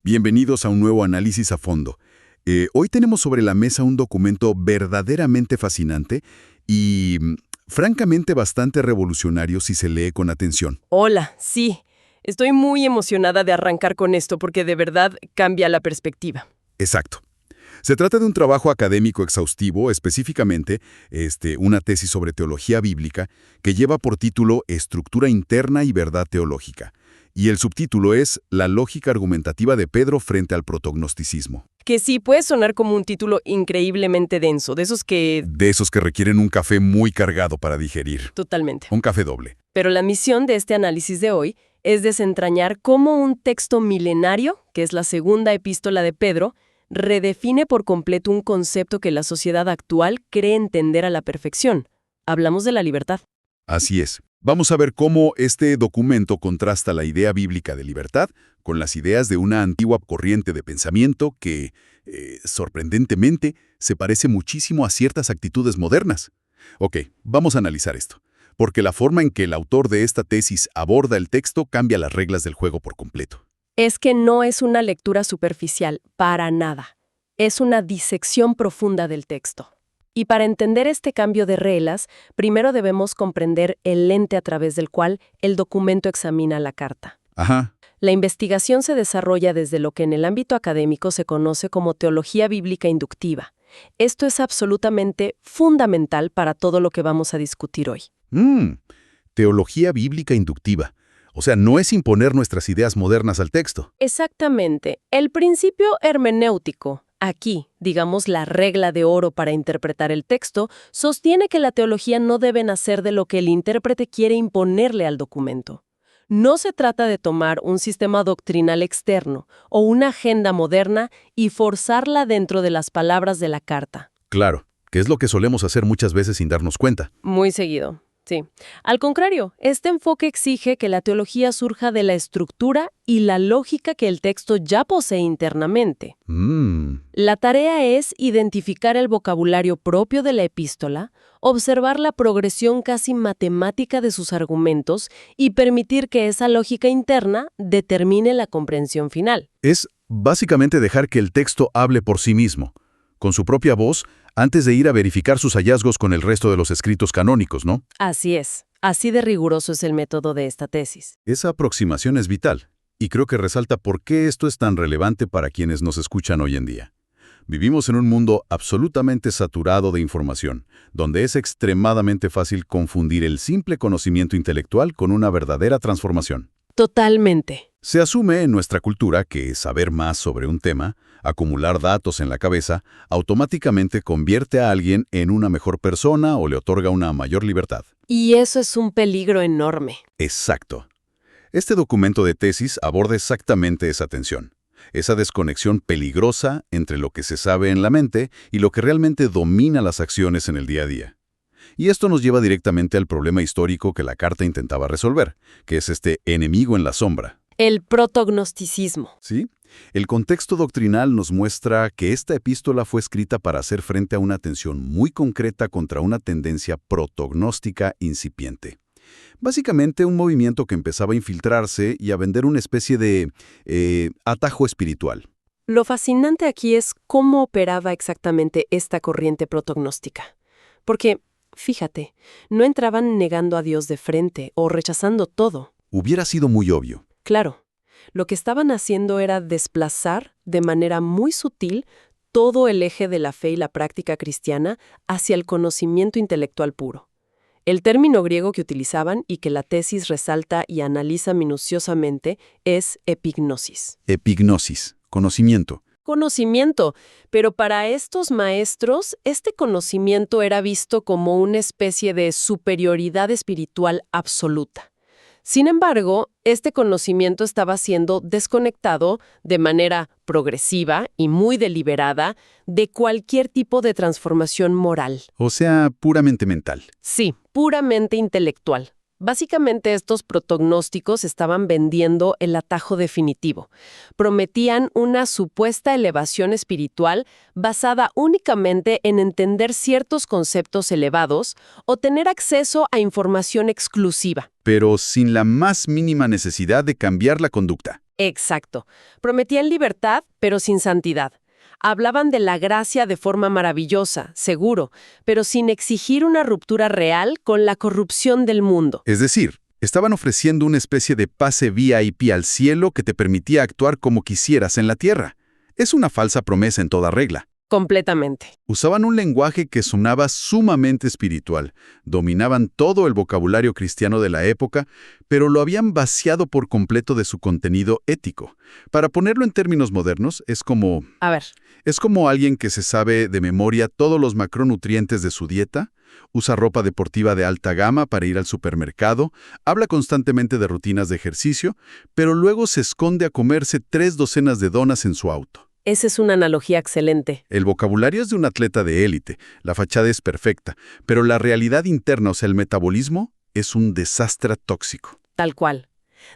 Bienvenidos a un nuevo análisis a fondo. Hoy tenemos sobre la mesa un documento verdaderamente fascinante y, francamente, bastante revolucionario si se lee con atención. Hola, sí. Estoy muy emocionada de arrancar con esto porque de verdad cambia la perspectiva. Exacto. Se trata de un trabajo académico exhaustivo, específicamente una tesis sobre teología bíblica que lleva por título Estructura interna y verdad teológica. Y el subtítulo es La lógica argumentativa de Pedro frente al protognosticismo. Que sí puede sonar como un título increíblemente denso, de esos que... De esos que requieren un café muy cargado para digerir. Totalmente. Un café doble. Pero la misión de este análisis de hoy es desentrañar cómo un texto milenario, que es la segunda epístola de Pedro, redefine por completo un concepto que la sociedad actual cree entender a la perfección. Hablamos de la libertad. Así es. Vamos a ver cómo este documento contrasta la idea bíblica de libertad con las ideas de una antigua corriente de pensamiento que, sorprendentemente, se parece muchísimo a ciertas actitudes modernas. Ok, vamos a analizar esto, porque la forma en que el autor de esta tesis aborda el texto cambia las reglas del juego por completo. Es que no es una lectura superficial, para nada. Es una disección profunda del texto. Y para entender este cambio de reglas, primero debemos comprender el lente a través del cual el documento examina la carta. Ajá. La investigación se desarrolla desde lo que en el ámbito académico se conoce como teología bíblica inductiva. Esto es absolutamente fundamental para todo lo que vamos a discutir hoy. Teología bíblica inductiva. O sea, no es imponer nuestras ideas modernas al texto. Exactamente. El principio hermenéutico, aquí, digamos la regla de oro para interpretar el texto, sostiene que la teología no debe nacer de lo que el intérprete quiere imponerle al documento. No se trata de tomar un sistema doctrinal externo o una agenda moderna y forzarla dentro de las palabras de la carta. Claro, que es lo que solemos hacer muchas veces sin darnos cuenta. Muy seguido. Sí. Al contrario, este enfoque exige que la teología surja de la estructura y la lógica que el texto ya posee internamente. La tarea es identificar el vocabulario propio de la epístola, observar la progresión casi matemática de sus argumentos y permitir que esa lógica interna determine la comprensión final. Es básicamente dejar que el texto hable por sí mismo, con su propia voz, antes de ir a verificar sus hallazgos con el resto de los escritos canónicos, ¿no? Así es. Así de riguroso es el método de esta tesis. Esa aproximación es vital, y creo que resalta por qué esto es tan relevante para quienes nos escuchan hoy en día. Vivimos en un mundo absolutamente saturado de información, donde es extremadamente fácil confundir el simple conocimiento intelectual con una verdadera transformación. Totalmente. Se asume en nuestra cultura que saber más sobre un tema, acumular datos en la cabeza, automáticamente convierte a alguien en una mejor persona o le otorga una mayor libertad. Y eso es un peligro enorme. Exacto. Este documento de tesis aborda exactamente esa tensión, esa desconexión peligrosa entre lo que se sabe en la mente y lo que realmente domina las acciones en el día a día. Y esto nos lleva directamente al problema histórico que la carta intentaba resolver, que es este enemigo en la sombra. El protognosticismo. ¿Sí? El contexto doctrinal nos muestra que esta epístola fue escrita para hacer frente a una tensión muy concreta contra una tendencia protognóstica incipiente. Básicamente un movimiento que empezaba a infiltrarse y a vender una especie de atajo espiritual. Lo fascinante aquí es cómo operaba exactamente esta corriente protognóstica. Porque, fíjate, no entraban negando a Dios de frente o rechazando todo. Hubiera sido muy obvio. Claro, lo que estaban haciendo era desplazar de manera muy sutil todo el eje de la fe y la práctica cristiana hacia el conocimiento intelectual puro. El término griego que utilizaban y que la tesis resalta y analiza minuciosamente es epignosis. Epignosis, conocimiento. Conocimiento, pero para estos maestros, este conocimiento era visto como una especie de superioridad espiritual absoluta. Sin embargo, este conocimiento estaba siendo desconectado de manera progresiva y muy deliberada de cualquier tipo de transformación moral. O sea, puramente mental. Sí, puramente intelectual. Básicamente estos protognósticos estaban vendiendo el atajo definitivo. Prometían una supuesta elevación espiritual basada únicamente en entender ciertos conceptos elevados o tener acceso a información exclusiva. Pero sin la más mínima necesidad de cambiar la conducta. Exacto. Prometían libertad, pero sin santidad. Hablaban de la gracia de forma maravillosa, seguro, pero sin exigir una ruptura real con la corrupción del mundo. Es decir, estaban ofreciendo una especie de pase VIP al cielo que te permitía actuar como quisieras en la tierra. Es una falsa promesa en toda regla. Completamente. Usaban un lenguaje que sonaba sumamente espiritual, dominaban todo el vocabulario cristiano de la época, pero lo habían vaciado por completo de su contenido ético. Para ponerlo en términos modernos, es como alguien que se sabe de memoria todos los macronutrientes de su dieta, usa ropa deportiva de alta gama para ir al supermercado, habla constantemente de rutinas de ejercicio, pero luego se esconde a comerse 3 docenas de donas en su auto. Esa es una analogía excelente. El vocabulario es de un atleta de élite, la fachada es perfecta, pero la realidad interna, o sea, el metabolismo, es un desastre tóxico. Tal cual.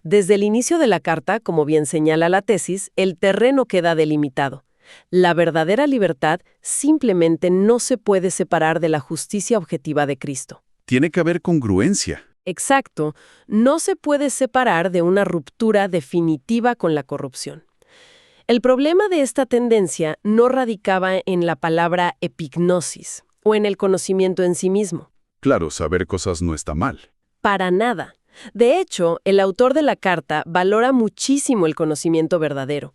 Desde el inicio de la carta, como bien señala la tesis, el terreno queda delimitado. La verdadera libertad simplemente no se puede separar de la justicia objetiva de Cristo. Tiene que haber congruencia. Exacto. No se puede separar de una ruptura definitiva con la corrupción. El problema de esta tendencia no radicaba en la palabra epignosis o en el conocimiento en sí mismo. Claro, saber cosas no está mal. Para nada. De hecho, el autor de la carta valora muchísimo el conocimiento verdadero.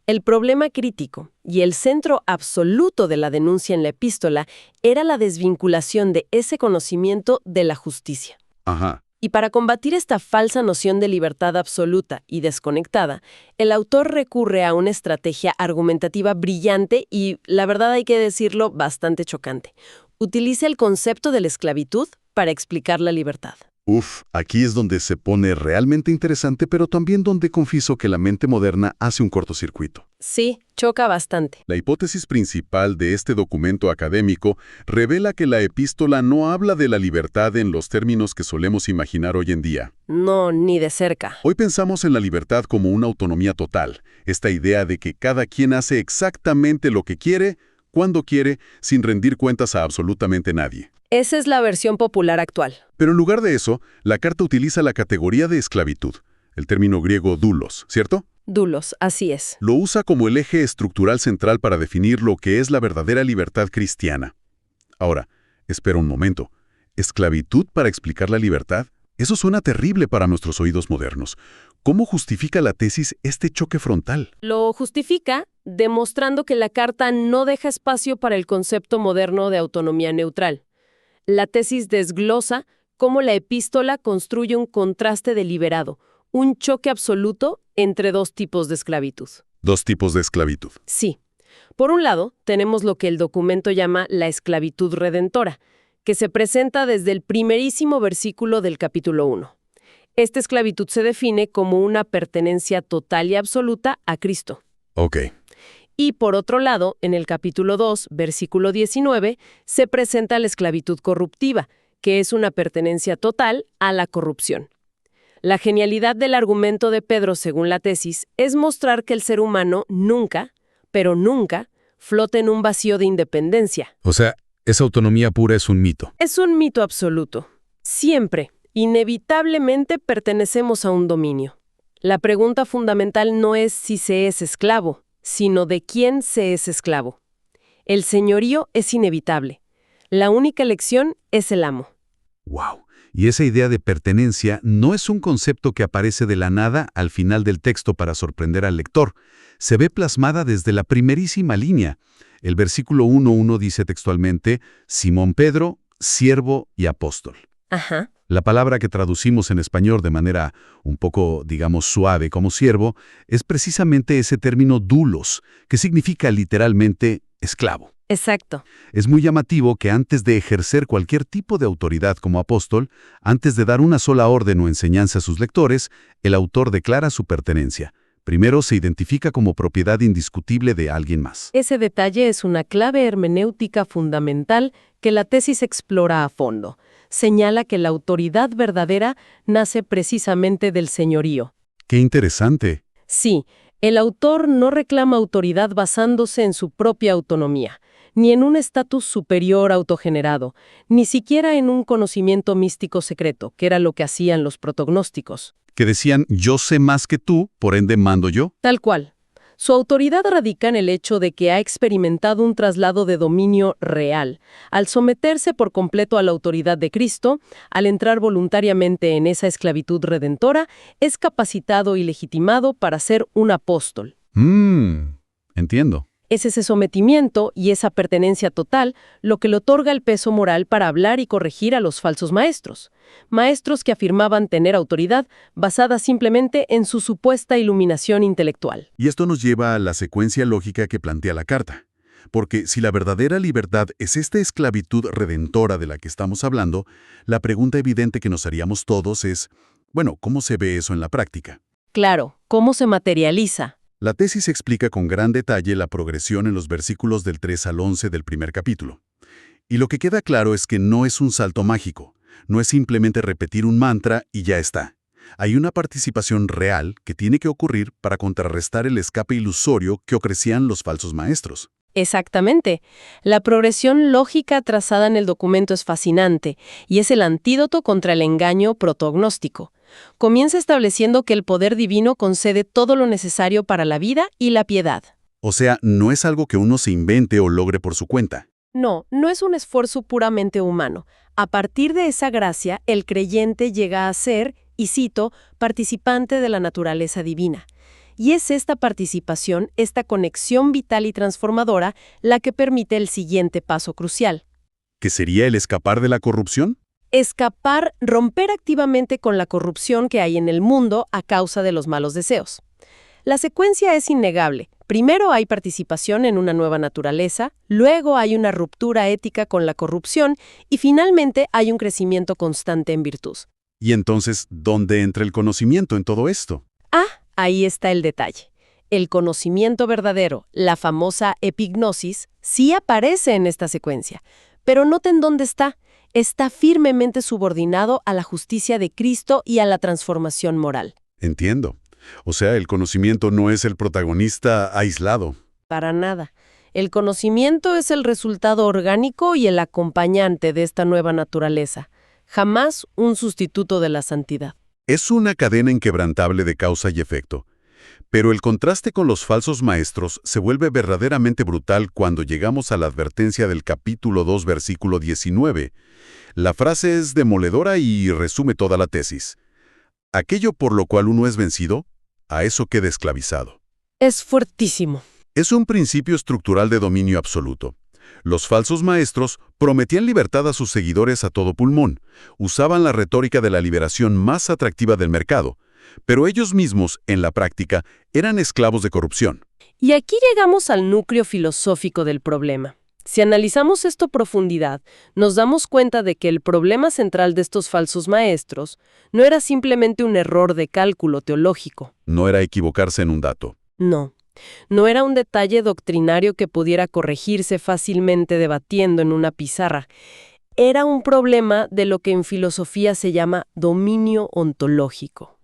El problema crítico y el centro absoluto de la denuncia en la epístola era la desvinculación de ese conocimiento de la justicia. Ajá. Y para combatir esta falsa noción de libertad absoluta y desconectada, el autor recurre a una estrategia argumentativa brillante y, la verdad hay que decirlo, bastante chocante. Utiliza el concepto de la esclavitud para explicar la libertad. Aquí es donde se pone realmente interesante, pero también donde confieso que la mente moderna hace un cortocircuito. Sí, choca bastante. La hipótesis principal de este documento académico revela que la epístola no habla de la libertad en los términos que solemos imaginar hoy en día. No, ni de cerca. Hoy pensamos en la libertad como una autonomía total, esta idea de que cada quien hace exactamente lo que quiere, cuando quiere, sin rendir cuentas a absolutamente nadie. Esa es la versión popular actual. Pero en lugar de eso, la carta utiliza la categoría de esclavitud, el término griego doulos, ¿cierto? Doulos, así es. Lo usa como el eje estructural central para definir lo que es la verdadera libertad cristiana. Ahora, espera un momento. ¿Esclavitud para explicar la libertad? Eso suena terrible para nuestros oídos modernos. ¿Cómo justifica la tesis este choque frontal? Lo justifica demostrando que la carta no deja espacio para el concepto moderno de autonomía neutral. La tesis desglosa cómo la epístola construye un contraste deliberado, un choque absoluto entre dos tipos de esclavitud. Dos tipos de esclavitud. Sí. Por un lado, tenemos lo que el documento llama la esclavitud redentora, que se presenta desde el primerísimo versículo del capítulo 1. Esta esclavitud se define como una pertenencia total y absoluta a Cristo. Ok. Y por otro lado, en el capítulo 2, versículo 19, se presenta la esclavitud corruptiva, que es una pertenencia total a la corrupción. La genialidad del argumento de Pedro, según la tesis, es mostrar que el ser humano nunca, pero nunca, flota en un vacío de independencia. O sea, esa autonomía pura es un mito. Es un mito absoluto. Siempre, inevitablemente pertenecemos a un dominio. La pregunta fundamental no es si se es esclavo, sino de quién se es esclavo. El señorío es inevitable. La única elección es el amo. ¡Wow! Y esa idea de pertenencia no es un concepto que aparece de la nada al final del texto para sorprender al lector. Se ve plasmada desde la primerísima línea. El versículo 1:1 dice textualmente, Simón Pedro, siervo y apóstol. Ajá. La palabra que traducimos en español de manera un poco, digamos, suave como siervo, es precisamente ese término doulos, que significa literalmente esclavo. Exacto. Es muy llamativo que antes de ejercer cualquier tipo de autoridad como apóstol, antes de dar una sola orden o enseñanza a sus lectores, el autor declara su pertenencia. Primero se identifica como propiedad indiscutible de alguien más. Ese detalle es una clave hermenéutica fundamental que la tesis explora a fondo. Señala que la autoridad verdadera nace precisamente del señorío. ¡Qué interesante! Sí, el autor no reclama autoridad basándose en su propia autonomía, ni en un estatus superior autogenerado, ni siquiera en un conocimiento místico secreto, que era lo que hacían los protognósticos. que decían, yo sé más que tú, por ende mando yo. Tal cual. Su autoridad radica en el hecho de que ha experimentado un traslado de dominio real. Al someterse por completo a la autoridad de Cristo, al entrar voluntariamente en esa esclavitud redentora, es capacitado y legitimado para ser un apóstol. Entiendo. Es ese sometimiento y esa pertenencia total lo que le otorga el peso moral para hablar y corregir a los falsos maestros. Maestros que afirmaban tener autoridad basada simplemente en su supuesta iluminación intelectual. Y esto nos lleva a la secuencia lógica que plantea la carta. Porque si la verdadera libertad es esta esclavitud redentora de la que estamos hablando, la pregunta evidente que nos haríamos todos es, bueno, ¿cómo se ve eso en la práctica? Claro, ¿cómo se materializa? La tesis explica con gran detalle la progresión en los versículos del 3 al 11 del primer capítulo. Y lo que queda claro es que no es un salto mágico, no es simplemente repetir un mantra y ya está. Hay una participación real que tiene que ocurrir para contrarrestar el escape ilusorio que ofrecían los falsos maestros. Exactamente. La progresión lógica trazada en el documento es fascinante y es el antídoto contra el engaño protognóstico. Comienza estableciendo que el poder divino concede todo lo necesario para la vida y la piedad. O sea, no es algo que uno se invente o logre por su cuenta. No, no es un esfuerzo puramente humano. A partir de esa gracia, el creyente llega a ser, y cito, participante de la naturaleza divina. Y es esta participación, esta conexión vital y transformadora, la que permite el siguiente paso crucial. ¿Qué sería el escapar de la corrupción? Escapar, romper activamente con la corrupción que hay en el mundo a causa de los malos deseos. La secuencia es innegable. Primero hay participación en una nueva naturaleza, luego hay una ruptura ética con la corrupción y finalmente hay un crecimiento constante en virtud. Y entonces, ¿dónde entra el conocimiento en todo esto? Ahí está el detalle. El conocimiento verdadero, la famosa epignosis, sí aparece en esta secuencia, pero noten dónde está. Está firmemente subordinado a la justicia de Cristo y a la transformación moral. Entiendo. O sea, el conocimiento no es el protagonista aislado. Para nada. El conocimiento es el resultado orgánico y el acompañante de esta nueva naturaleza. Jamás un sustituto de la santidad. Es una cadena inquebrantable de causa y efecto. Pero el contraste con los falsos maestros se vuelve verdaderamente brutal cuando llegamos a la advertencia del capítulo 2, versículo 19. La frase es demoledora y resume toda la tesis. Aquello por lo cual uno es vencido, a eso queda esclavizado. Es fuertísimo. Es un principio estructural de dominio absoluto. Los falsos maestros prometían libertad a sus seguidores a todo pulmón, usaban la retórica de la liberación más atractiva del mercado, pero ellos mismos, en la práctica, eran esclavos de corrupción. Y aquí llegamos al núcleo filosófico del problema. Si analizamos esto a profundidad, nos damos cuenta de que el problema central de estos falsos maestros no era simplemente un error de cálculo teológico. No era equivocarse en un dato. No era un detalle doctrinario que pudiera corregirse fácilmente debatiendo en una pizarra. Era un problema de lo que en filosofía se llama dominio ontológico.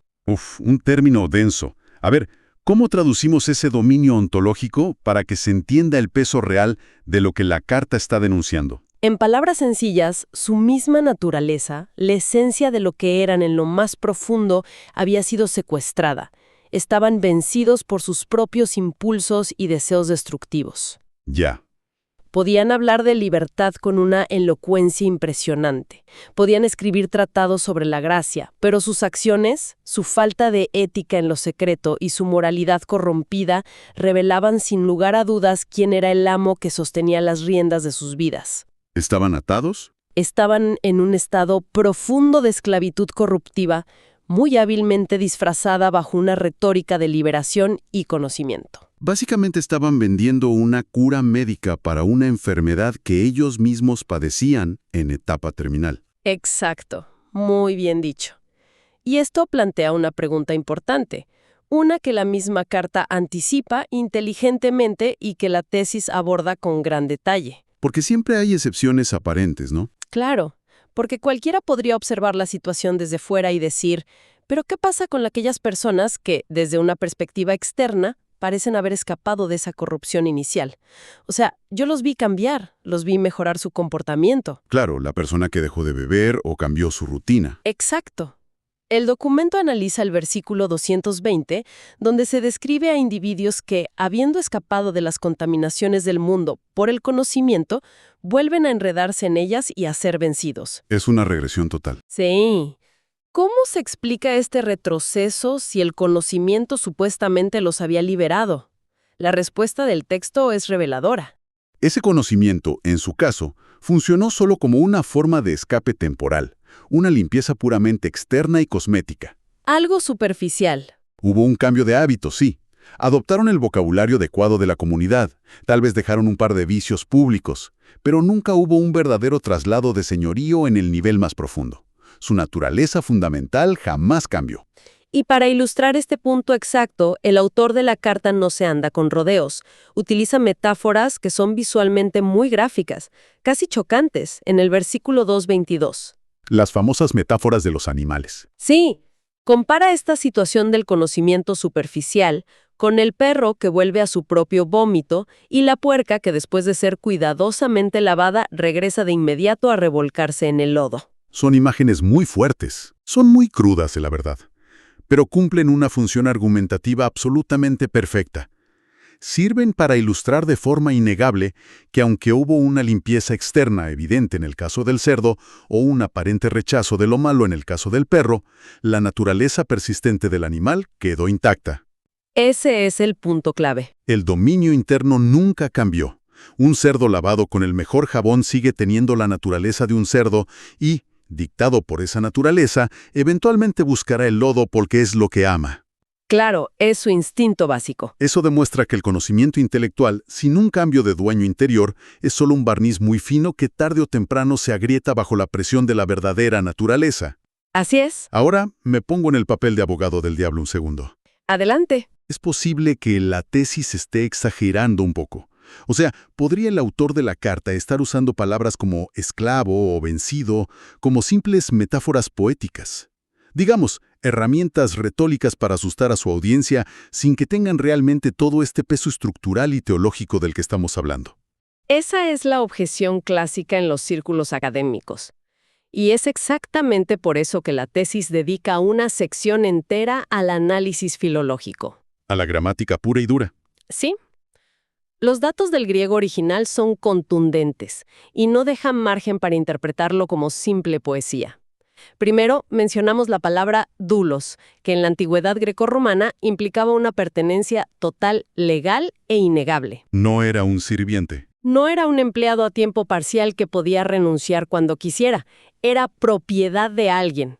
Un término denso. A ver, ¿cómo traducimos ese dominio ontológico para que se entienda el peso real de lo que la carta está denunciando? En palabras sencillas, su misma naturaleza, la esencia de lo que eran en lo más profundo, había sido secuestrada. Estaban vencidos por sus propios impulsos y deseos destructivos. Ya. Podían hablar de libertad con una elocuencia impresionante. Podían escribir tratados sobre la gracia, pero sus acciones, su falta de ética en lo secreto y su moralidad corrompida revelaban sin lugar a dudas quién era el amo que sostenía las riendas de sus vidas. ¿Estaban atados? Estaban en un estado profundo de esclavitud corruptiva, muy hábilmente disfrazada bajo una retórica de liberación y conocimiento. Básicamente estaban vendiendo una cura médica para una enfermedad que ellos mismos padecían en etapa terminal. Exacto, muy bien dicho. Y esto plantea una pregunta importante, una que la misma carta anticipa inteligentemente y que la tesis aborda con gran detalle. Porque siempre hay excepciones aparentes, ¿no? Claro, porque cualquiera podría observar la situación desde fuera y decir, ¿pero qué pasa con aquellas personas que, desde una perspectiva externa, parecen haber escapado de esa corrupción inicial? O sea, yo los vi cambiar, los vi mejorar su comportamiento. Claro, la persona que dejó de beber o cambió su rutina. Exacto. El documento analiza el versículo 220, donde se describe a individuos que, habiendo escapado de las contaminaciones del mundo por el conocimiento, vuelven a enredarse en ellas y a ser vencidos. Es una regresión total. Sí. ¿Cómo se explica este retroceso si el conocimiento supuestamente los había liberado? La respuesta del texto es reveladora. Ese conocimiento, en su caso, funcionó solo como una forma de escape temporal, una limpieza puramente externa y cosmética. Algo superficial. Hubo un cambio de hábitos, sí. Adoptaron el vocabulario adecuado de la comunidad, tal vez dejaron un par de vicios públicos, pero nunca hubo un verdadero traslado de señorío en el nivel más profundo. Su naturaleza fundamental jamás cambió. Y para ilustrar este punto exacto, el autor de la carta no se anda con rodeos. Utiliza metáforas que son visualmente muy gráficas, casi chocantes, en el versículo 2:22. Las famosas metáforas de los animales. Sí, compara esta situación del conocimiento superficial con el perro que vuelve a su propio vómito y la puerca que después de ser cuidadosamente lavada regresa de inmediato a revolcarse en el lodo. Son imágenes muy fuertes, son muy crudas, la verdad, pero cumplen una función argumentativa absolutamente perfecta. Sirven para ilustrar de forma innegable que aunque hubo una limpieza externa evidente en el caso del cerdo o un aparente rechazo de lo malo en el caso del perro, la naturaleza persistente del animal quedó intacta. Ese es el punto clave. El dominio interno nunca cambió. Un cerdo lavado con el mejor jabón sigue teniendo la naturaleza de un cerdo y, dictado por esa naturaleza, eventualmente buscará el lodo porque es lo que ama. Claro, es su instinto básico. Eso demuestra que el conocimiento intelectual, sin un cambio de dueño interior, es solo un barniz muy fino que tarde o temprano se agrieta bajo la presión de la verdadera naturaleza. Así es. Ahora me pongo en el papel de abogado del diablo un segundo. Adelante. Es posible que la tesis esté exagerando un poco. O sea, ¿podría el autor de la carta estar usando palabras como esclavo o vencido como simples metáforas poéticas? Digamos, herramientas retóricas para asustar a su audiencia sin que tengan realmente todo este peso estructural y teológico del que estamos hablando. Esa es la objeción clásica en los círculos académicos. Y es exactamente por eso que la tesis dedica una sección entera al análisis filológico. A la gramática pura y dura. ¿Sí? Los datos del griego original son contundentes y no dejan margen para interpretarlo como simple poesía. Primero, mencionamos la palabra doulos, que en la antigüedad grecorromana implicaba una pertenencia total, legal e innegable. No era un sirviente. No era un empleado a tiempo parcial que podía renunciar cuando quisiera, era propiedad de alguien.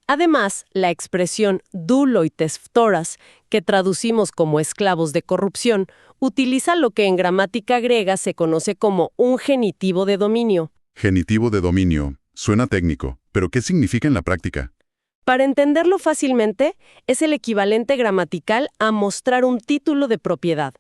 Además, la expresión douloites phtoras, que traducimos como esclavos de corrupción, utiliza lo que en gramática griega se conoce como un genitivo de dominio. Genitivo de dominio. Suena técnico, pero ¿qué significa en la práctica? Para entenderlo fácilmente, es el equivalente gramatical a mostrar un título de propiedad.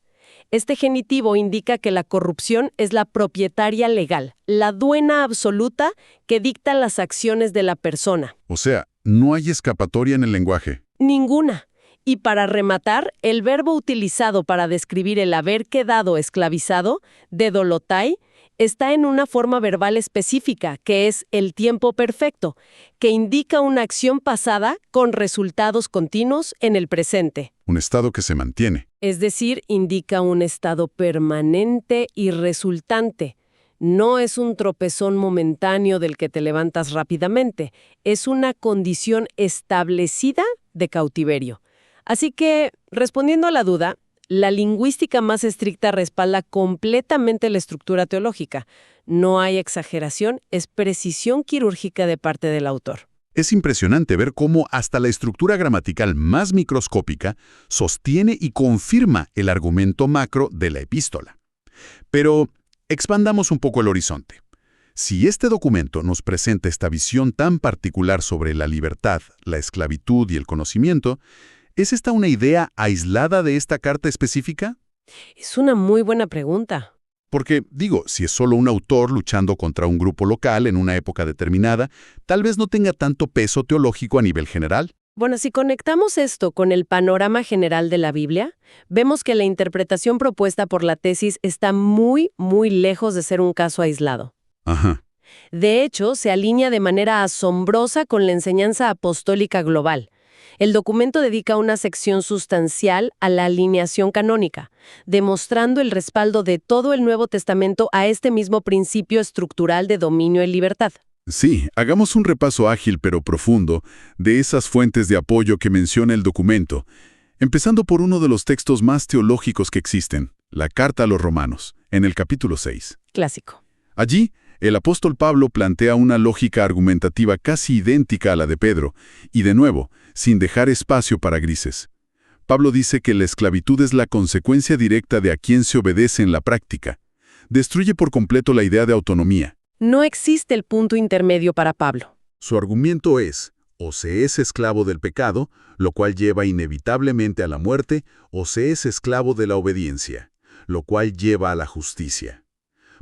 Este genitivo indica que la corrupción es la propietaria legal, la dueña absoluta que dicta las acciones de la persona. O sea, no hay escapatoria en el lenguaje. Ninguna. Y para rematar, el verbo utilizado para describir el haber quedado esclavizado, dedolotai, está en una forma verbal específica, que es el tiempo perfecto, que indica una acción pasada con resultados continuos en el presente. Un estado que se mantiene. Es decir, indica un estado permanente y resultante. No es un tropezón momentáneo del que te levantas rápidamente, es una condición establecida de cautiverio. Así que, respondiendo a la duda, la lingüística más estricta respalda completamente la estructura teológica. No hay exageración, es precisión quirúrgica de parte del autor. Es impresionante ver cómo hasta la estructura gramatical más microscópica sostiene y confirma el argumento macro de la epístola. Pero expandamos un poco el horizonte. Si este documento nos presenta esta visión tan particular sobre la libertad, la esclavitud y el conocimiento, ¿es esta una idea aislada de esta carta específica? Es una muy buena pregunta. Porque, digo, si es solo un autor luchando contra un grupo local en una época determinada, tal vez no tenga tanto peso teológico a nivel general. Bueno, si conectamos esto con el panorama general de la Biblia, vemos que la interpretación propuesta por la tesis está muy, muy lejos de ser un caso aislado. Ajá. De hecho, se alinea de manera asombrosa con la enseñanza apostólica global. El documento dedica una sección sustancial a la alineación canónica, demostrando el respaldo de todo el Nuevo Testamento a este mismo principio estructural de dominio y libertad. Sí, hagamos un repaso ágil pero profundo de esas fuentes de apoyo que menciona el documento, empezando por uno de los textos más teológicos que existen, la Carta a los Romanos, en el capítulo 6. Clásico. Allí, el apóstol Pablo plantea una lógica argumentativa casi idéntica a la de Pedro, y de nuevo, sin dejar espacio para grises. Pablo dice que la esclavitud es la consecuencia directa de a quien se obedece en la práctica. Destruye por completo la idea de autonomía. No existe el punto intermedio para Pablo. Su argumento es, o se es esclavo del pecado, lo cual lleva inevitablemente a la muerte, o se es esclavo de la obediencia, lo cual lleva a la justicia.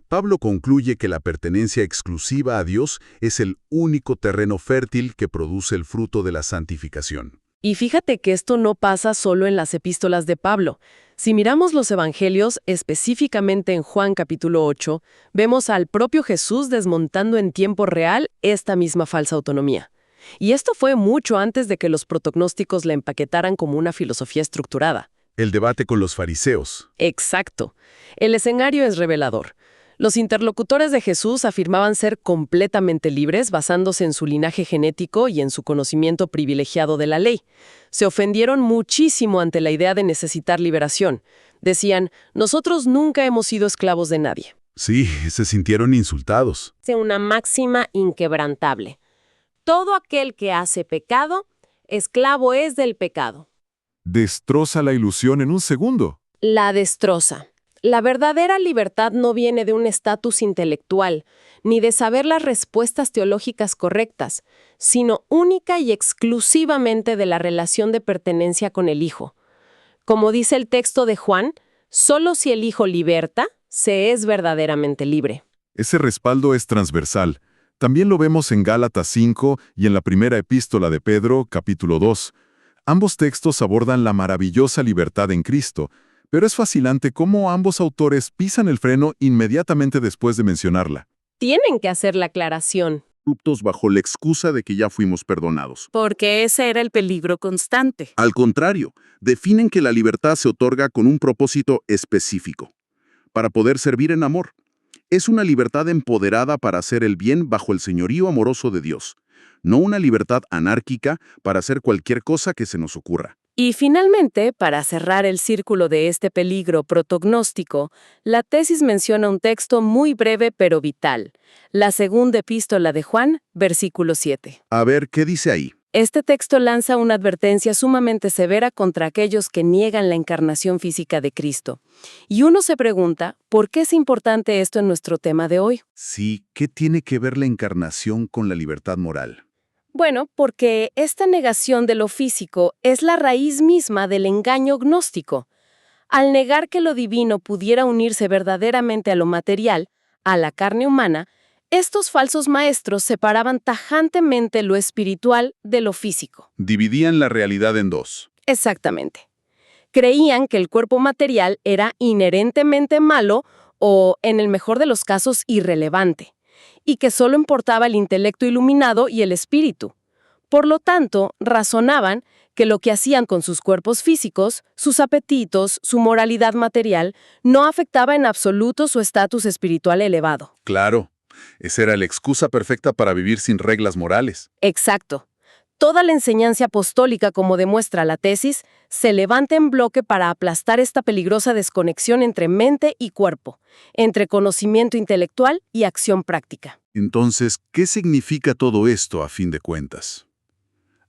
Pablo concluye que la pertenencia exclusiva a Dios es el único terreno fértil que produce el fruto de la santificación. Y fíjate que esto no pasa solo en las epístolas de Pablo. Si miramos los evangelios, específicamente en Juan capítulo 8, vemos al propio Jesús desmontando en tiempo real esta misma falsa autonomía. Y esto fue mucho antes de que los protognósticos la empaquetaran como una filosofía estructurada. El debate con los fariseos. Exacto. El escenario es revelador. Los interlocutores de Jesús afirmaban ser completamente libres basándose en su linaje genético y en su conocimiento privilegiado de la ley. Se ofendieron muchísimo ante la idea de necesitar liberación. Decían, nosotros nunca hemos sido esclavos de nadie. Sí, se sintieron insultados. Una máxima inquebrantable. Todo aquel que hace pecado, esclavo es del pecado. Destroza la ilusión en un segundo. La destroza. La verdadera libertad no viene de un estatus intelectual, ni de saber las respuestas teológicas correctas, sino única y exclusivamente de la relación de pertenencia con el Hijo. Como dice el texto de Juan, solo si el Hijo liberta, se es verdaderamente libre. Ese respaldo es transversal. También lo vemos en Gálatas 5 y en la primera epístola de Pedro, capítulo 2. Ambos textos abordan la maravillosa libertad en Cristo, pero es fascinante cómo ambos autores pisan el freno inmediatamente después de mencionarla. Tienen que hacer la aclaración. Bajo la excusa de que ya fuimos perdonados. Porque ese era el peligro constante. Al contrario, definen que la libertad se otorga con un propósito específico, para poder servir en amor. Es una libertad empoderada para hacer el bien bajo el señorío amoroso de Dios, no una libertad anárquica para hacer cualquier cosa que se nos ocurra. Y finalmente, para cerrar el círculo de este peligro protognóstico, la tesis menciona un texto muy breve pero vital. La segunda epístola de Juan, versículo 7. A ver, ¿qué dice ahí? Este texto lanza una advertencia sumamente severa contra aquellos que niegan la encarnación física de Cristo. Y uno se pregunta, ¿por qué es importante esto en nuestro tema de hoy? Sí, ¿qué tiene que ver la encarnación con la libertad moral? Bueno, porque esta negación de lo físico es la raíz misma del engaño gnóstico. Al negar que lo divino pudiera unirse verdaderamente a lo material, a la carne humana, estos falsos maestros separaban tajantemente lo espiritual de lo físico. Dividían la realidad en dos. Exactamente. Creían que el cuerpo material era inherentemente malo o, en el mejor de los casos, irrelevante, y que solo importaba el intelecto iluminado y el espíritu. Por lo tanto, razonaban que lo que hacían con sus cuerpos físicos, sus apetitos, su moralidad material, no afectaba en absoluto su estatus espiritual elevado. Claro, esa era la excusa perfecta para vivir sin reglas morales. Exacto. Toda la enseñanza apostólica, como demuestra la tesis, se levanta en bloque para aplastar esta peligrosa desconexión entre mente y cuerpo, entre conocimiento intelectual y acción práctica. Entonces, ¿qué significa todo esto a fin de cuentas?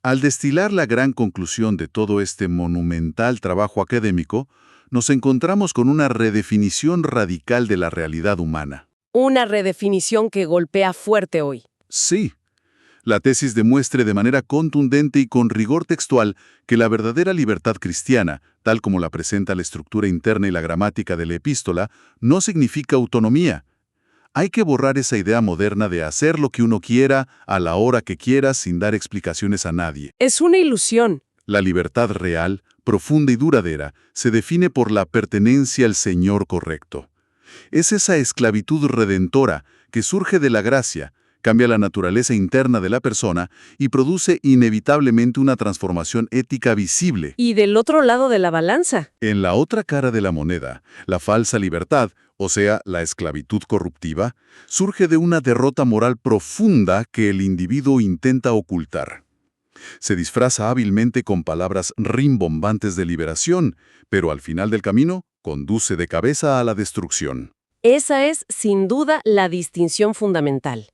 Al destilar la gran conclusión de todo este monumental trabajo académico, nos encontramos con una redefinición radical de la realidad humana. Una redefinición que golpea fuerte hoy. Sí. La tesis demuestre de manera contundente y con rigor textual que la verdadera libertad cristiana, tal como la presenta la estructura interna y la gramática de la epístola, no significa autonomía. Hay que borrar esa idea moderna de hacer lo que uno quiera, a la hora que quiera, sin dar explicaciones a nadie. Es una ilusión. La libertad real, profunda y duradera, se define por la pertenencia al Señor correcto. Es esa esclavitud redentora que surge de la gracia, cambia la naturaleza interna de la persona y produce inevitablemente una transformación ética visible. Y del otro lado de la balanza. En la otra cara de la moneda, la falsa libertad, o sea, la esclavitud corruptiva, surge de una derrota moral profunda que el individuo intenta ocultar. Se disfraza hábilmente con palabras rimbombantes de liberación, pero al final del camino conduce de cabeza a la destrucción. Esa es, sin duda, la distinción fundamental.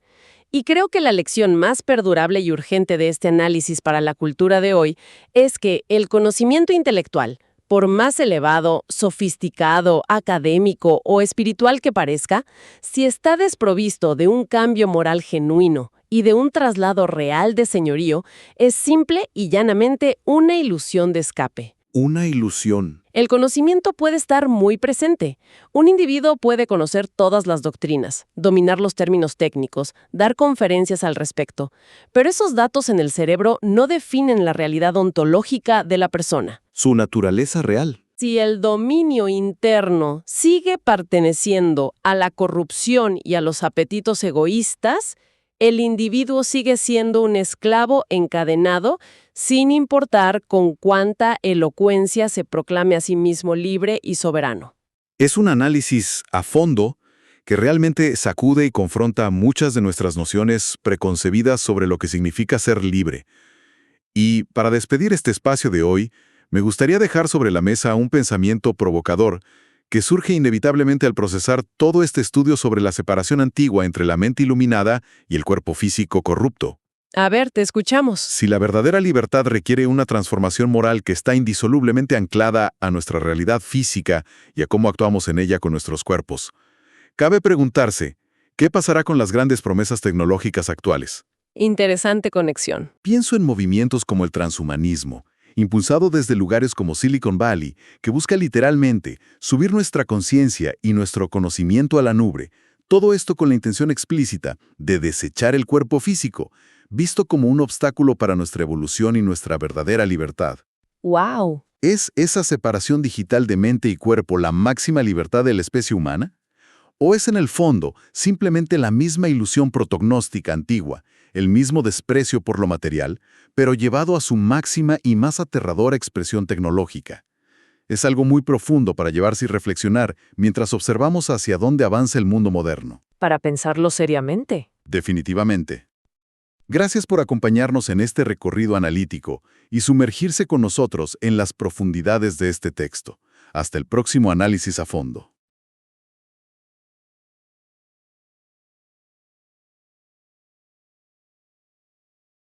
Y creo que la lección más perdurable y urgente de este análisis para la cultura de hoy es que el conocimiento intelectual, por más elevado, sofisticado, académico o espiritual que parezca, si está desprovisto de un cambio moral genuino y de un traslado real de señorío, es simple y llanamente una ilusión de escape. Una ilusión. El conocimiento puede estar muy presente. Un individuo puede conocer todas las doctrinas, dominar los términos técnicos, dar conferencias al respecto, pero esos datos en el cerebro no definen la realidad ontológica de la persona. Su naturaleza real. Si el dominio interno sigue perteneciendo a la corrupción y a los apetitos egoístas, el individuo sigue siendo un esclavo encadenado, sin importar con cuánta elocuencia se proclame a sí mismo libre y soberano. Es un análisis a fondo que realmente sacude y confronta muchas de nuestras nociones preconcebidas sobre lo que significa ser libre. Y para despedir este espacio de hoy, me gustaría dejar sobre la mesa un pensamiento provocador que surge inevitablemente al procesar todo este estudio sobre la separación antigua entre la mente iluminada y el cuerpo físico corrupto. A ver, te escuchamos. Si la verdadera libertad requiere una transformación moral que está indisolublemente anclada a nuestra realidad física y a cómo actuamos en ella con nuestros cuerpos, cabe preguntarse, ¿qué pasará con las grandes promesas tecnológicas actuales? Interesante conexión. Pienso en movimientos como el transhumanismo, impulsado desde lugares como Silicon Valley, que busca literalmente subir nuestra conciencia y nuestro conocimiento a la nube, todo esto con la intención explícita de desechar el cuerpo físico, visto como un obstáculo para nuestra evolución y nuestra verdadera libertad. ¡Wow! ¿Es esa separación digital de mente y cuerpo la máxima libertad de la especie humana? ¿O es en el fondo simplemente la misma ilusión protognóstica antigua, el mismo desprecio por lo material, pero llevado a su máxima y más aterradora expresión tecnológica? Es algo muy profundo para llevarse y reflexionar mientras observamos hacia dónde avanza el mundo moderno. Para pensarlo seriamente. Definitivamente. Gracias por acompañarnos en este recorrido analítico y sumergirse con nosotros en las profundidades de este texto. Hasta el próximo análisis a fondo.